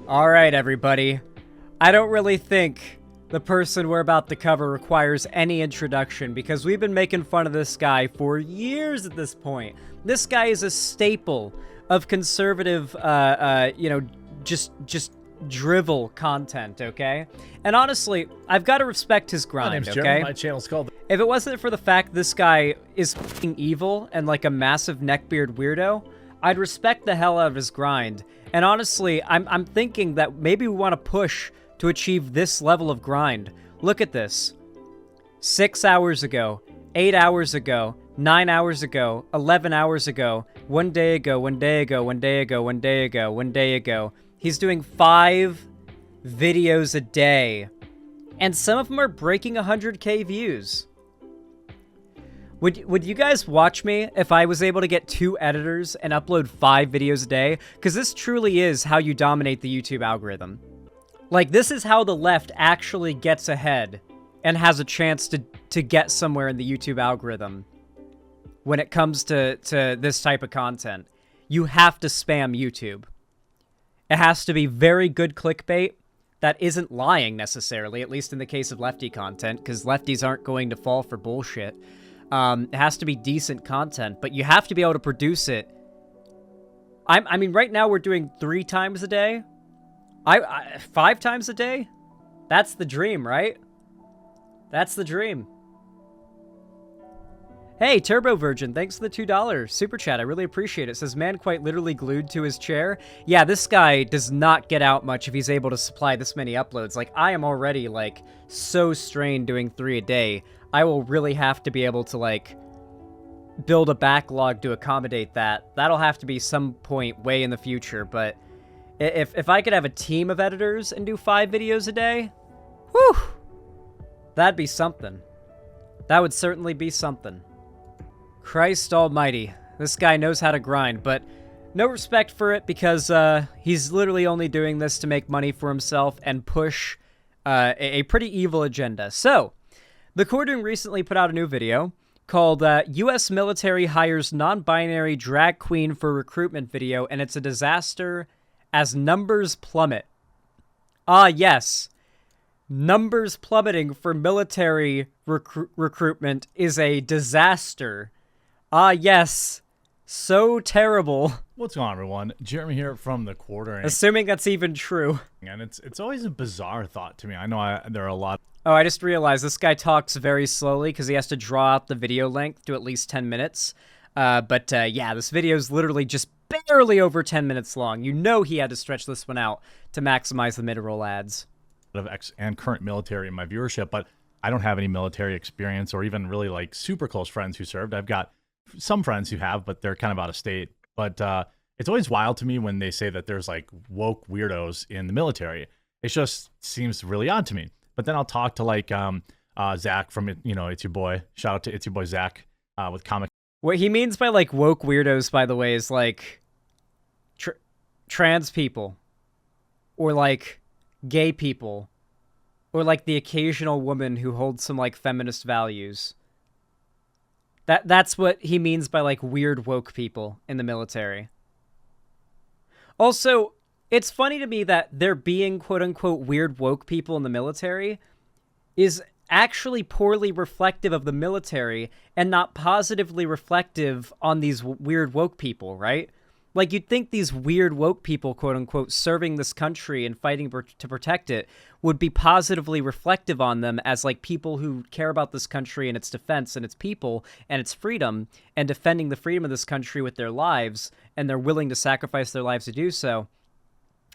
All right, everybody. I don't really think the person we're about to cover requires any introduction because we've been making fun of this guy for years at this point. This guy is a staple of conservative, just drivel content, okay? And honestly, I've got to respect his grind, My name's okay? Jeremy. My channel's called... If it wasn't for the fact this guy is f***ing evil and like a massive neckbeard weirdo, I'd respect the hell out of his grind. And honestly, I'm thinking that maybe we want to push to achieve this level of grind. Look at this. 6 hours ago, 8 hours ago, 9 hours ago, 11 hours ago, 1 day ago, 1 day ago, 1 day ago, 1 day ago, 1 day ago. He's doing 5 videos a day. And some of them are breaking 100K views. Would you guys watch me if I was able to get 2 editors and upload 5 videos a day? Because this truly is how you dominate the YouTube algorithm. Like, this is how the left actually gets ahead and has a chance to get somewhere in the YouTube algorithm when it comes to this type of content. You have to spam YouTube. It has to be very good clickbait that isn't lying necessarily, at least in the case of lefty content, because lefties aren't going to fall for bullshit. It has to be decent content, but you have to be able to produce it. I mean, right now we're doing 3 times a day. 5 times a day? That's the dream, right? That's the dream. Hey, Turbo Virgin, thanks for the $2 super chat. I really appreciate it. Says, man quite literally glued to his chair. Yeah, this guy does not get out much if he's able to supply this many uploads. Like, I am already, like, so strained doing 3 a day. I will really have to be able to, like, build a backlog to accommodate that. That'll have to be some point way in the future, but if I could have a team of editors and do 5 videos a day, whew, that'd be something. That would certainly be something. Christ almighty, this guy knows how to grind, but no respect for it because he's literally only doing this to make money for himself and push a pretty evil agenda. So, The Cordon recently put out a new video called U.S. Military Hires Non-Binary Drag Queen for Recruitment video, and it's a disaster as numbers plummet. Ah, yes. Numbers plummeting for military recruitment is a disaster. Ah, yes. So terrible. What's going on, everyone? Jeremy here from The Quarter. Assuming that's even true. And it's always a bizarre thought to me. I know there are a lot... Oh, I just realized this guy talks very slowly because he has to draw out the video length to at least 10 minutes. But yeah, this video is literally just barely over 10 minutes long. You know he had to stretch this one out to maximize the mid-roll ads. ...of ex and current military in my viewership, but I don't have any military experience or even really, like, super close friends who served. I've got some friends who have, but they're kind of out of state. But it's always wild to me when they say that there's, like, woke weirdos in the military. It just seems really odd to me. But then I'll talk to, like, Zach from, you know, It's Your Boy. Shout out to It's Your Boy Zach with comic. What he means by, like, woke weirdos, by the way, is, like, trans people. Or, like, gay people. Or, like, the occasional woman who holds some, like, feminist values. That's what he means by, like, weird woke people in the military. Also, it's funny to me that there being quote-unquote weird woke people in the military is actually poorly reflective of the military and not positively reflective on these weird woke people, right? Like, you'd think these weird woke people, quote-unquote, serving this country and fighting to protect it would be positively reflective on them as, like, people who care about this country and its defense and its people and its freedom and defending the freedom of this country with their lives, and they're willing to sacrifice their lives to do so.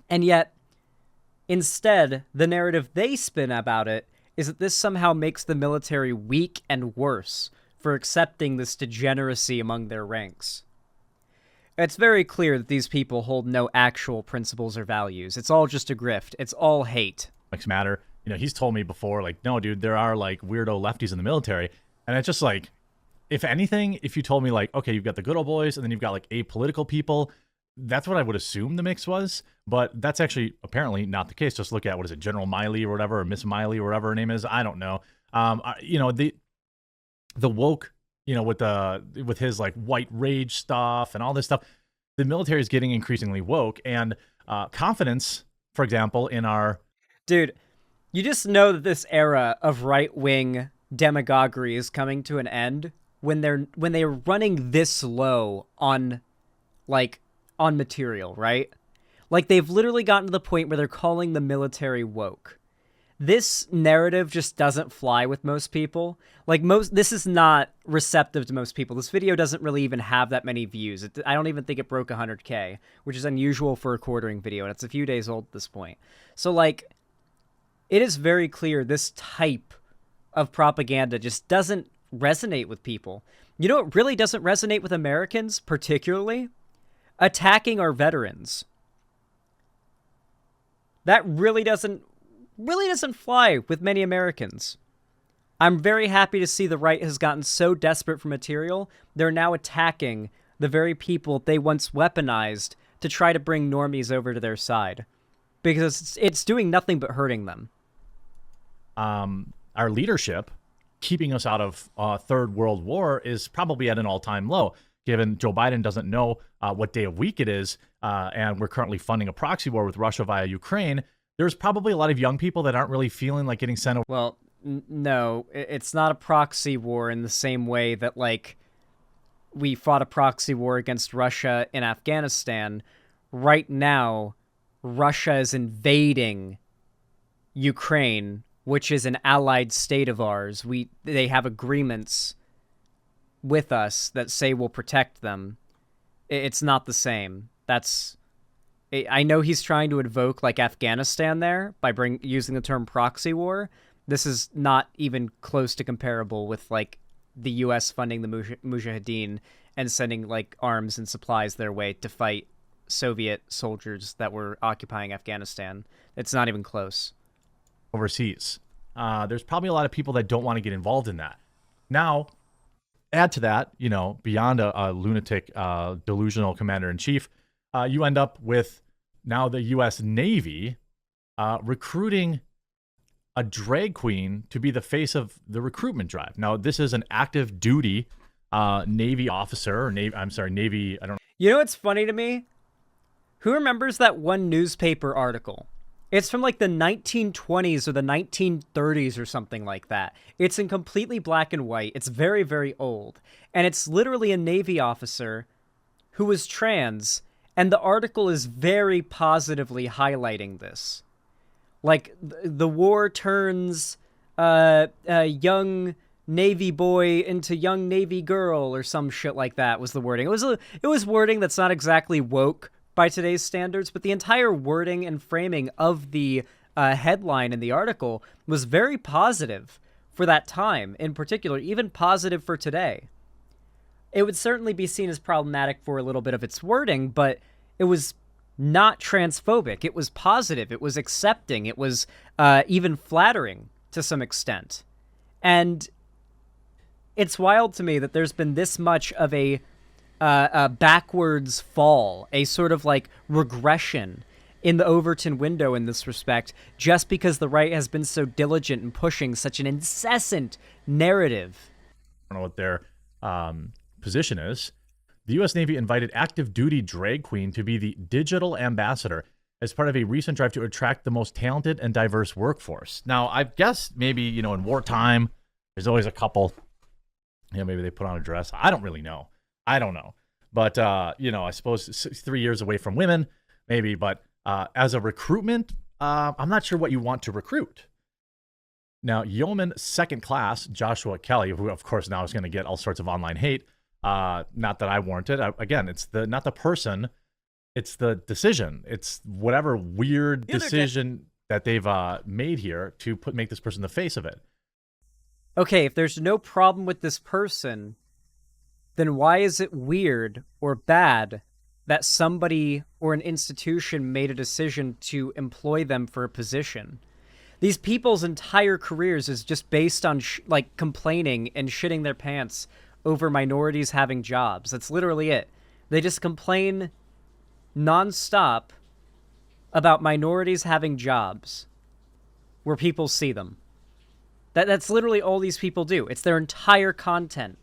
And yet, instead, the narrative they spin about it is that this somehow makes the military weak and worse for accepting this degeneracy among their ranks. It's very clear that these people hold no actual principles or values. It's all just a grift. It's all hate. Matter. You know, he's told me before, like, no, dude, there are, like, weirdo lefties in the military. And it's just like, if anything, if you told me, like, okay, you've got the good old boys and then you've got, like, apolitical people, that's what I would assume the mix was. But that's actually apparently not the case. Just look at, what is it, General Miley or whatever, or Miss Miley or whatever her name is. I don't know. You know, the woke, you know, with his, like, white rage stuff and all this stuff, the military is getting increasingly woke, and confidence for example, in our Dude, you just know that this era of right-wing demagoguery is coming to an end when they're running this low on on material, right? Like they've literally gotten to the point where they're calling the military woke. This narrative just doesn't fly with most people. This is not receptive to most people. This video doesn't really even have that many views. I don't even think it broke 100K, which is unusual for a quartering video, and it's a few days old at this point. So, it is very clear this type of propaganda just doesn't resonate with people. You know what really doesn't resonate with Americans, particularly? Attacking our veterans. That really doesn't fly with many Americans. I'm very happy to see the right has gotten so desperate for material, they're now attacking the very people they once weaponized to try to bring normies over to their side. Because it's doing nothing but hurting them. Our leadership keeping us out of Third World War is probably at an all-time low, given Joe Biden doesn't know what day of week it is, and we're currently funding a proxy war with Russia via Ukraine. There's probably a lot of young people that aren't really feeling like getting sent over. Well, no, it's not a proxy war in the same way that, we fought a proxy war against Russia in Afghanistan. Right now, Russia is invading Ukraine, which is an allied state of ours. They have agreements with us that say we'll protect them. It's not the same. I know he's trying to invoke Afghanistan there by using the term proxy war. This is not even close to comparable with the U.S. funding the Mujahideen and sending arms and supplies their way to fight Soviet soldiers that were occupying Afghanistan. It's not even close. Overseas. There's probably a lot of people that don't want to get involved in that. Now, add to that, beyond a lunatic, delusional commander-in-chief, you end up with now the U.S. Navy recruiting a drag queen to be the face of the recruitment drive. Now, this is an active duty Navy officer, or Navy, I don't know. You know what's funny to me? Who remembers that one newspaper article? It's from the 1920s or the 1930s or something like that. It's in completely black and white. It's very, very old. And it's literally a Navy officer who was trans, and the article is very positively highlighting this. The war turns a young Navy boy into young Navy girl or some shit like that was the wording. It was wording that's not exactly woke by today's standards, but the entire wording and framing of the headline in the article was very positive for that time in particular, even positive for today. It would certainly be seen as problematic for a little bit of its wording, but it was not transphobic. It was positive. It was accepting. It was even flattering to some extent. And it's wild to me that there's been this much of a backwards fall, a sort of regression in the Overton window in this respect, just because the right has been so diligent in pushing such an incessant narrative. I don't know what their position is. The U.S. Navy invited active duty drag queen to be the digital ambassador as part of a recent drive to attract the most talented and diverse workforce. Now, I guess maybe, in wartime, there's always a couple, maybe they put on a dress. I don't really know. I don't know. But, I suppose it's 3 years away from women, maybe. But as a recruitment, I'm not sure what you want to recruit. Now, Yeoman Second Class, Joshua Kelly, who, of course, now is going to get all sorts of online hate. Not that I warranted. Again, it's not the person, it's the decision. It's whatever weird decision that they've made here to make this person the face of it. Okay, if there's no problem with this person, then why is it weird or bad that somebody or an institution made a decision to employ them for a position? These people's entire careers is just based on complaining and shitting their pants over minorities having jobs. That's literally it. They just complain nonstop about minorities having jobs where people see them. That's literally all these people do. It's their entire content.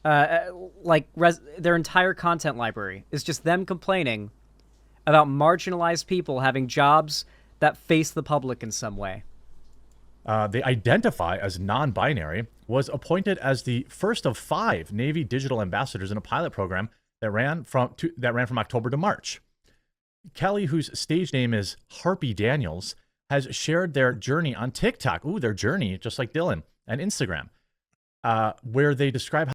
Their entire content library is just them complaining about marginalized people having jobs that face the public in some way. They identify as non-binary, was appointed as the first of 5 Navy digital ambassadors in a pilot program that ran from October to March. Kelly, whose stage name is Harpy Daniels, has shared their journey on TikTok. Ooh, their journey, just like Dylan, and Instagram, where they describe how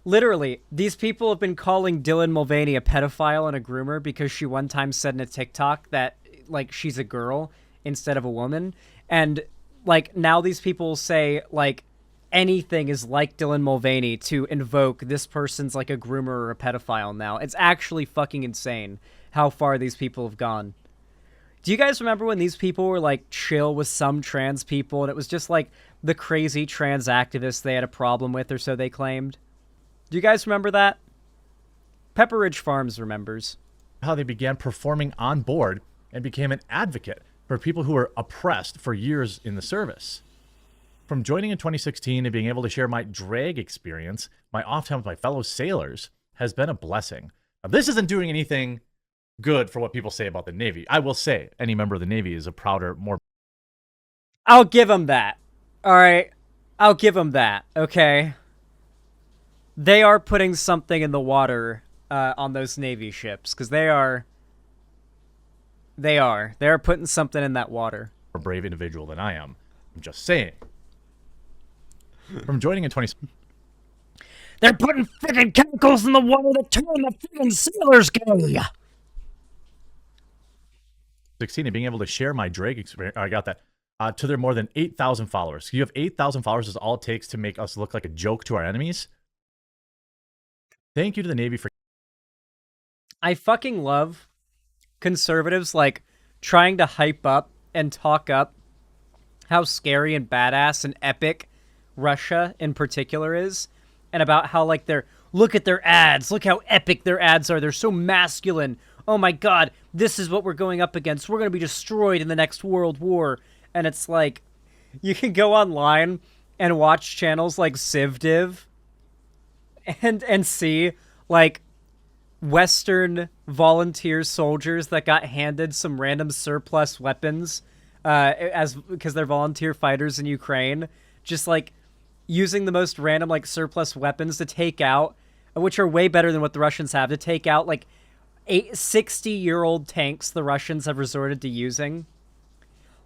literally, these people have been calling Dylan Mulvaney a pedophile and a groomer because she one time said in a TikTok that, like, she's a girl instead of a woman. And, like, now these people say, like, anything is like Dylan Mulvaney to invoke this person's, like, a groomer or a pedophile now. It's actually fucking insane how far these people have gone. Do you guys remember when these people were, like, chill with some trans people and it was just, like, the crazy trans activists they had a problem with, or so they claimed? Do you guys remember that? Pepper Ridge Farms remembers. how they began performing on board and became an advocate for people who were oppressed for years in the service. From joining in 2016 and being able to share my drag experience, my off time with my fellow sailors has been a blessing. Now, this isn't doing anything good for what people say about the Navy. I will say any member of the Navy is a prouder, more... I'll give them that. All right. I'll give them that. Okay. They are putting something in the water on those Navy ships, because they are putting something in that water. More brave individual than I am. I'm just saying. From joining in 20... They're putting freaking chemicals in the water that turn the freaking sailors gay. 16 and being able to share my drag experience, I got that, to their more than 8,000 followers. You have 8,000 followers is all it takes to make us look like a joke to our enemies. Thank you to the Navy for... I fucking love conservatives, like, trying to hype up and talk up how scary and badass and epic Russia in particular is, and about how, like, look at their ads, look how epic their ads are, they're so masculine, oh my god, this is what we're going up against, we're gonna be destroyed in the next world war. And it's like, you can go online and watch channels like CivDiv and see, like, Western volunteer soldiers that got handed some random surplus weapons because they're volunteer fighters in Ukraine, just, like, using the most random, like, surplus weapons to take out, which are way better than what the Russians have, to take out, like, 60-year-old tanks the Russians have resorted to using.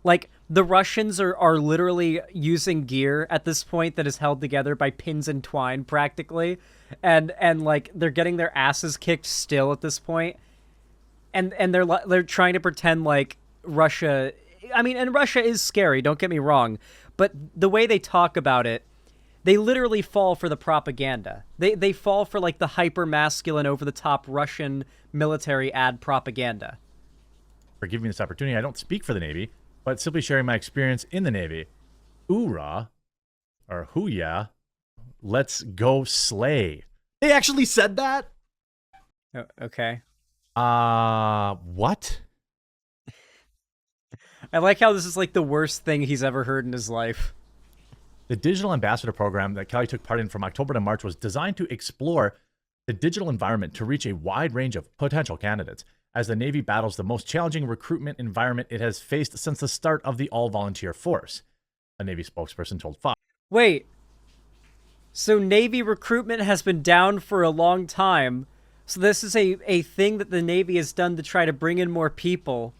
Like, the Russians are literally using gear at this point that is held together by pins and twine, practically. And like, they're getting their asses kicked still at this point. And they're trying to pretend like Russia... I mean, and Russia is scary, don't get me wrong. But the way they talk about it, they literally fall for the propaganda. They fall for, like, the hyper-masculine, over-the-top Russian military ad propaganda. For giving me this opportunity. I don't speak for the Navy, but simply sharing my experience in the Navy. Oorah, or hoo-yeah, let's go slay. They actually said that? Oh, okay. What? I like how this is, like, the worst thing he's ever heard in his life. The Digital Ambassador Program that Kelly took part in from October to March was designed to explore the digital environment to reach a wide range of potential candidates as the Navy battles the most challenging recruitment environment it has faced since the start of the all-volunteer force, a Navy spokesperson told Fox. Wait, so Navy recruitment has been down for a long time, so this is a thing that the Navy has done to try to bring in more people,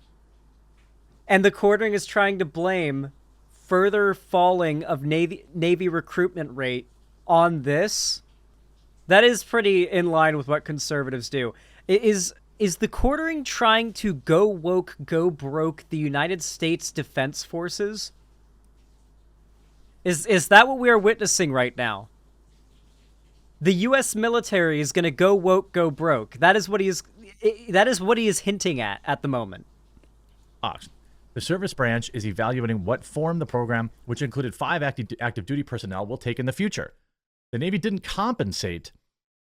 and the quartering is trying to blame further falling of Navy recruitment rate on this? That is pretty in line with what conservatives do. Is the quartering trying to go woke, go broke the United States Defense Forces? Is that what we are witnessing right now? The U.S. military is going to go woke, go broke. That is what he is hinting at the moment. The service branch is evaluating what form the program, which included 5 active duty personnel, will take in the future. The Navy didn't compensate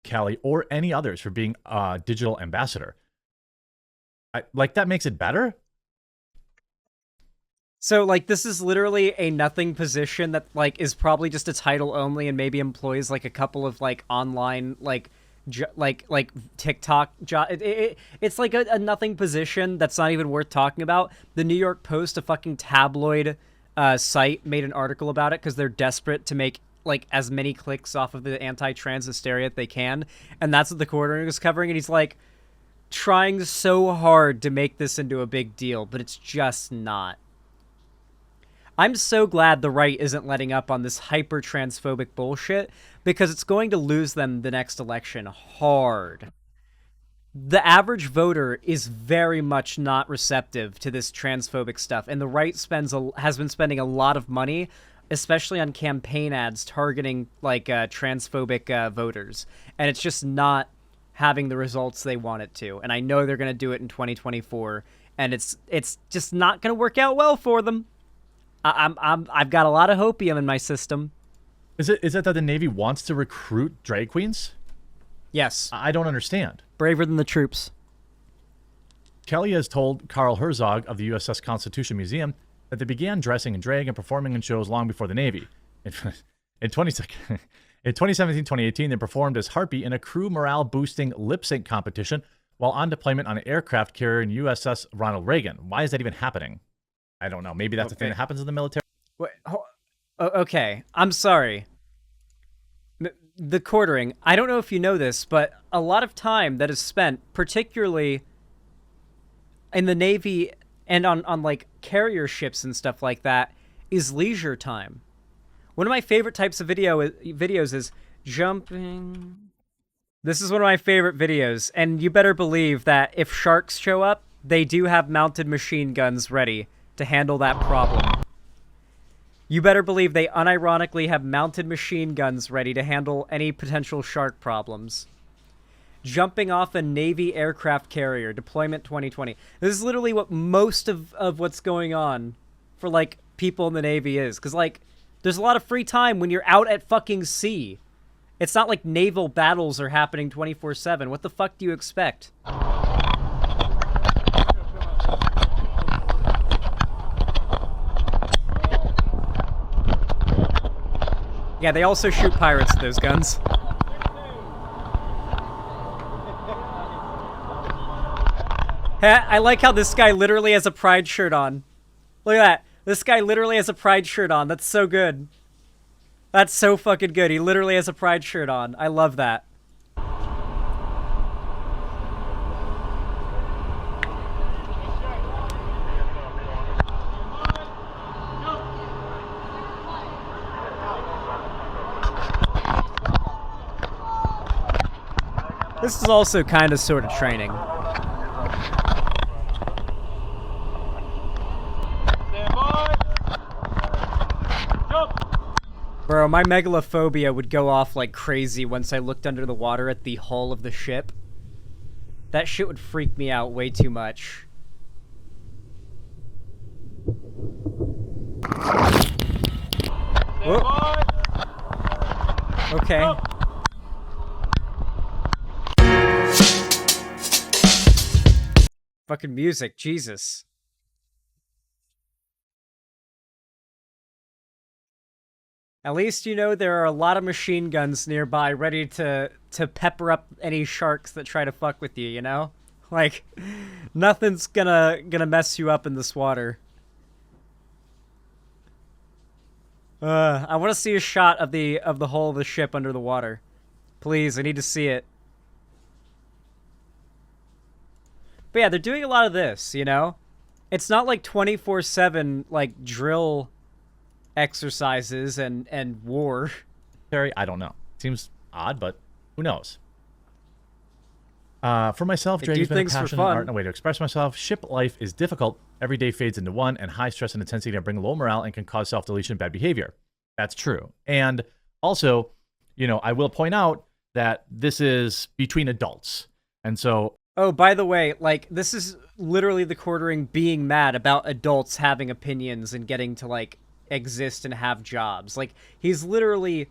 Kelly or any others for being a digital ambassador. Like, that makes it better? So, like, this is literally a nothing position that, like, is probably just a title only and maybe employs, like, a couple of, like, online, like, like TikTok job. It's like a nothing position that's not even worth talking about. The New York Post, a fucking tabloid site, made an article about it because they're desperate to make like as many clicks off of the anti-trans hysteria that they can, and that's what the quartering is covering. And he's like trying so hard to make this into a big deal, but it's just not. I'm so glad the right isn't letting up on this hyper-transphobic bullshit, because it's going to lose them the next election hard. The average voter is very much not receptive to this transphobic stuff, and the right has been spending a lot of money, especially on campaign ads targeting like transphobic voters, and it's just not having the results they want it to. And I know they're going to do it in 2024, and it's just not going to work out well for them. I've got a lot of hopium in my system. Is it that the Navy wants to recruit drag queens? Yes. I don't understand. Braver than the troops. Kelly has told Carl Herzog of the USS Constitution Museum that they began dressing in drag and performing in shows long before the Navy. In 2017-2018, they performed as Harpy in a crew morale-boosting lip-sync competition while on deployment on an aircraft carrier in USS Ronald Reagan. Why is that even happening? I don't know. Maybe that's a thing that happens in the military. Wait, okay, I'm sorry. The quartering, I don't know if you know this, but a lot of time that is spent, particularly in the Navy and on like carrier ships and stuff like that, is leisure time. One of my favorite types of videos is jumping. This is one of my favorite videos, and you better believe that if sharks show up, they do have mounted machine guns ready to handle that problem. You better believe they unironically have mounted machine guns ready to handle any potential shark problems. Jumping off a Navy aircraft carrier, deployment 2020. This is literally what most of what's going on for, like, people in the Navy is. Because, like, there's a lot of free time when you're out at fucking sea. It's not like naval battles are happening 24/7. What the fuck do you expect? Yeah, they also shoot pirates with those guns. I like how this guy literally has a pride shirt on. Look at that. This guy literally has a pride shirt on. That's so good. That's so fucking good. He literally has a pride shirt on. I love that. This is also kind of sort of training. Bro, my megalophobia would go off like crazy once I looked under the water at the hull of the ship. That shit would freak me out way too much. Whoa. Okay. Fucking music, Jesus. At least you know there are a lot of machine guns nearby ready to pepper up any sharks that try to fuck with you, you know? Like, nothing's gonna mess you up in this water. I want to see a shot of the hull of the ship under the water. Please, I need to see it. But yeah, they're doing a lot of this, you know? It's not like 24/7, like, drill exercises and war. I don't know. Seems odd, but who knows? For myself, drag has been a passion, art, and a way to express myself. Ship life is difficult. Every day fades into one, and high stress and intensity can bring low morale and can cause self-deletion and bad behavior. That's true. And also, you know, I will point out that this is between adults. And so... Oh, by the way, like, this is literally the quartering being mad about adults having opinions and getting to, like, exist and have jobs. Like, he's literally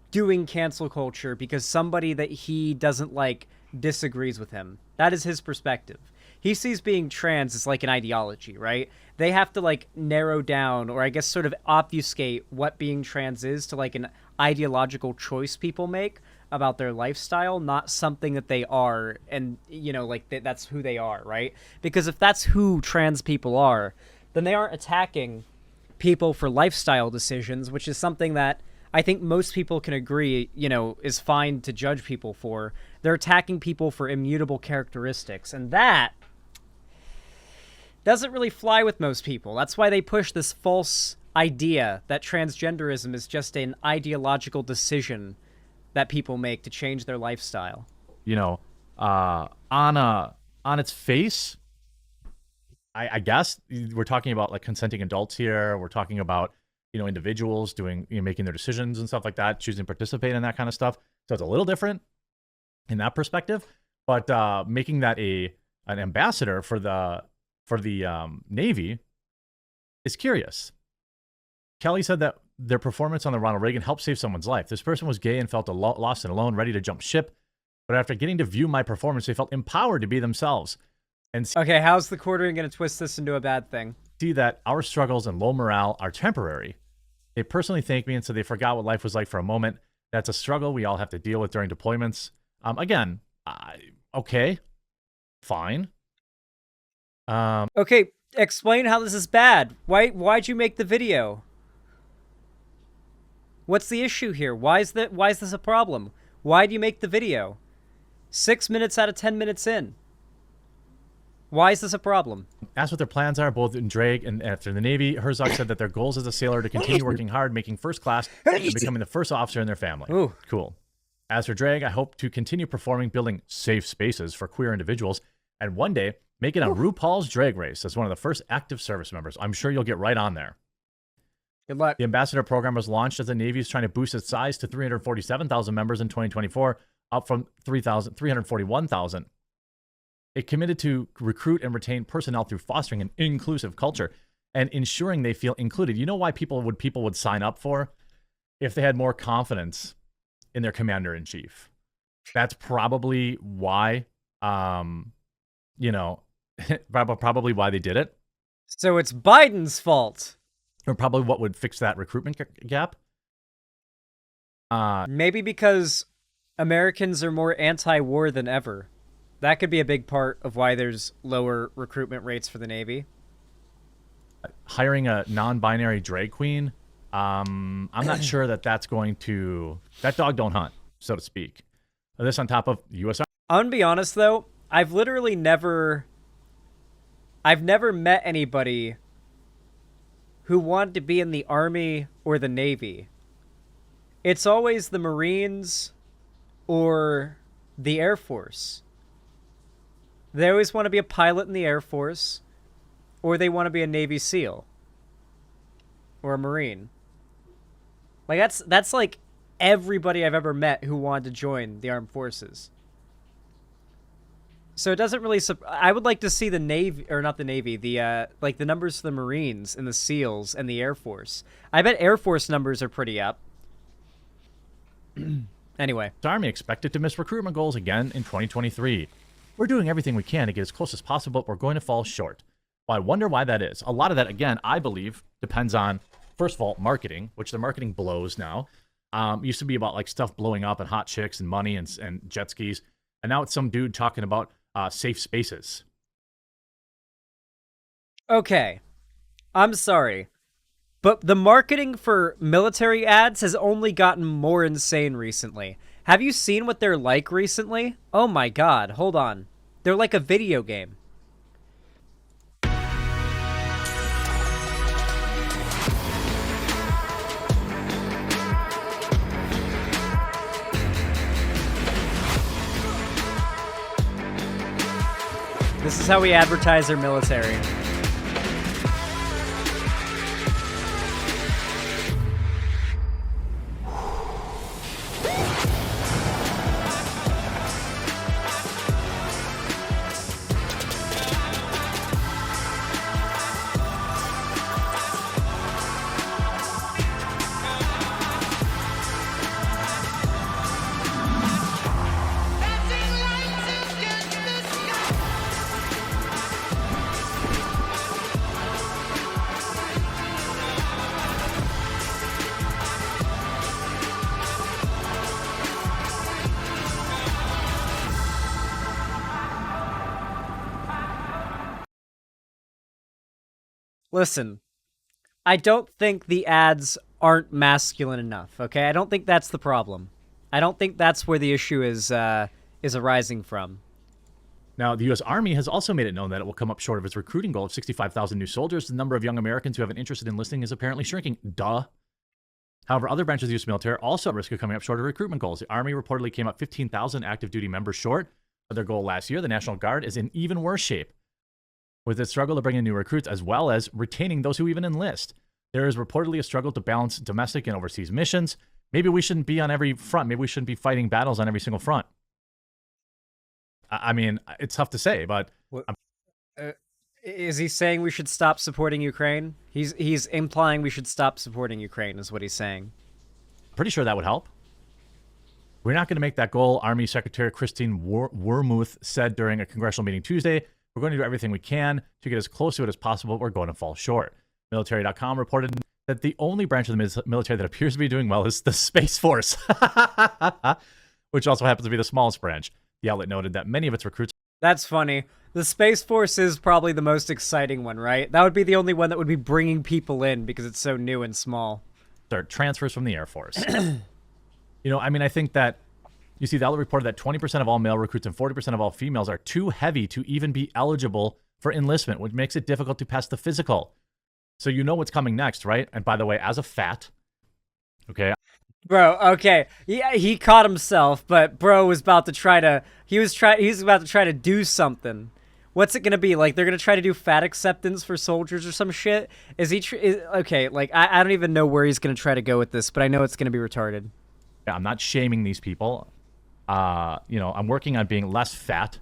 doing cancel culture because somebody that he doesn't like disagrees with him. That is his perspective. he sees being trans as like an ideology, right? They have to like narrow down, or I guess sort of obfuscate what being trans is to like an ideological choice people make about their lifestyle, not something that they are, and you know, like that's who they are, right? Because if that's who trans people are, then they aren't attacking people for lifestyle decisions, which is something that I think most people can agree, you know, is fine to judge people for. They're attacking people for immutable characteristics, and that doesn't really fly with most people. That's why they push this false idea that transgenderism is just an ideological decision that people make to change their lifestyle. You know, on its face, I guess we're talking about like consenting adults here. We're talking about, you know, individuals doing, you know, making their decisions and stuff like that, choosing to participate in that kind of stuff. So it's a little different in that perspective. But making that an ambassador for the Navy is curious. Kelly said that their performance on the Ronald Reagan helped save someone's life. This person was gay and felt lost and alone, ready to jump ship. But after getting to view my performance, they felt empowered to be themselves. And okay, how's the quartering going to twist this into a bad thing? See that our struggles and low morale are temporary. They personally thanked me and said they forgot what life was like for a moment. That's a struggle we all have to deal with during deployments. Again, okay, fine. Okay, explain how this is bad. Why'd you make the video? What's the issue here? Why is this a problem? Why'd you make the video? 6 minutes out of 10 minutes in. Why is this a problem? Asked what their plans are, both in Drake and after the Navy. Herzog said that their goals as a sailor to continue working hard, making first class, and becoming the first officer in their family. Ooh. Cool. As for Drake, I hope to continue performing, building safe spaces for queer individuals, and one day make it on RuPaul's Drag Race as one of the first active service members. I'm sure you'll get right on there. Good luck. The ambassador program was launched as the Navy is trying to boost its size to 347,000 members in 2024, up from 341,000. It committed to recruit and retain personnel through fostering an inclusive culture and ensuring they feel included. You know why people would sign up for? If they had more confidence in their commander-in-chief. That's probably why, you know, probably why they did it. So it's Biden's fault. Or probably what would fix that recruitment gap. Maybe because Americans are more anti-war than ever. That could be a big part of why there's lower recruitment rates for the Navy. Hiring a non-binary drag queen, I'm not sure that's going to... That dog don't hunt, so to speak. This on top of U.S. I'm gonna be honest, though. I've never met anybody who wanted to be in the Army or the Navy. It's always the Marines or the Air Force. They always want to be a pilot in the Air Force, or they want to be a Navy SEAL or a Marine. Like that's like everybody I've ever met who wanted to join the armed forces. So it doesn't really I would like to see the Navy, or not the Navy, the like the numbers for the Marines and the SEALs and the Air Force. I bet Air Force numbers are pretty up. Anyway, The Army expected to miss recruitment goals again in 2023. We're doing everything we can to get as close as possible, but we're going to fall short. Well, I wonder why that is. A lot of that, again, I believe, depends on, first of all, marketing, which the marketing blows now. Used to be about like stuff blowing up and hot chicks and money and jet skis. And now it's some dude talking about safe spaces. Okay, I'm sorry, but the marketing for military ads has only gotten more insane recently. Have you seen what they're like recently? Oh my god, hold on. They're like a video game. This is how we advertise our military. Listen, I don't think the ads aren't masculine enough, okay? I don't think that's the problem. I don't think that's where the issue is arising from. Now, the U.S. Army has also made it known that it will come up short of its recruiting goal of 65,000 new soldiers. The number of young Americans who have an interest in enlisting is apparently shrinking. Duh. However, other branches of the U.S. military are also at risk of coming up short of recruitment goals. The Army reportedly came up 15,000 active duty members short of their goal last year. The National Guard is in even worse shape, with its struggle to bring in new recruits as well as retaining those who even enlist. There is reportedly a struggle to balance domestic and overseas missions. Maybe we shouldn't be on every front. Maybe we shouldn't be fighting battles on every single front. I mean, it's tough to say, but Is he saying we should stop supporting Ukraine? He's implying we should stop supporting Ukraine, is what he's saying. I'm pretty sure that would help. We're not going to make that goal, Army Secretary Christine Wormuth said during a congressional meeting Tuesday. We're going to do everything we can to get as close to it as possible, but we're going to fall short. Military.com reported that the only branch of the military that appears to be doing well is the Space Force, which also happens to be the smallest branch. The outlet noted that many of its recruits... That's funny. The Space Force is probably the most exciting one, right? That would be the only one that would be bringing people in because it's so new and small. are transfers from the Air Force. I mean, I think that you see the outlet reported that 20% of all male recruits and 40% of all females are too heavy to even be eligible for enlistment, which makes it difficult to pass the physical. So you know what's coming next, right? And by the way, as a fat, okay, Bro, okay. Yeah, he caught himself, but bro was about to try to he's about to try to do something. What's it gonna be? Like, they're gonna try to do fat acceptance for soldiers or some shit? Is he okay, like, I don't even know where he's gonna try to go with this, but I know it's gonna be retarded. I'm not shaming these people. I'm working on being less fat,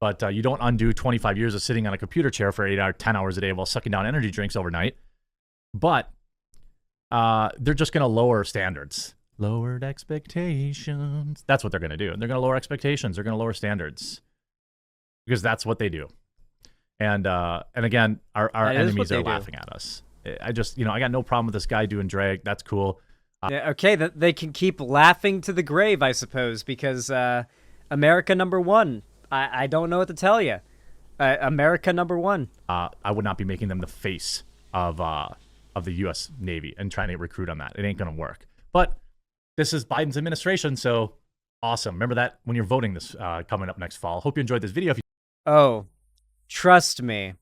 but you don't undo 25 years of sitting on a computer chair for 10 hours a day while sucking down energy drinks overnight. But they're just going to lower standards. Lowered expectations. That's what they're going to do. They're going to lower expectations. They're going to lower standards because that's what they do. And again, our enemies are laughing at us. I got no problem with this guy doing drag. That's cool. Yeah, okay, they can keep laughing to the grave, I suppose, because America #1. I don't know what to tell you. America #1. I would not be making them the face of the U.S. Navy and trying to recruit on that. It ain't going to work. But this is Biden's administration, so awesome. Remember that when you're voting this coming up next fall. Hope you enjoyed this video. Oh, trust me.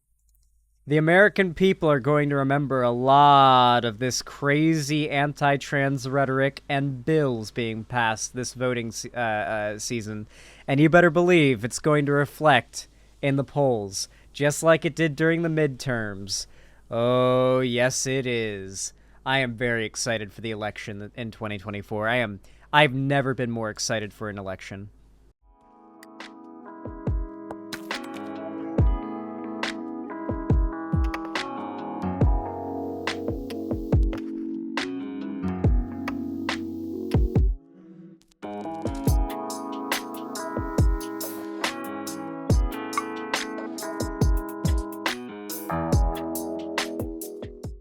The American people are going to remember a lot of this crazy anti-trans rhetoric and bills being passed this voting season. And you better believe it's going to reflect in the polls, just like it did during the midterms. Oh, yes, it is. I am very excited for the election in 2024. I've never been more excited for an election.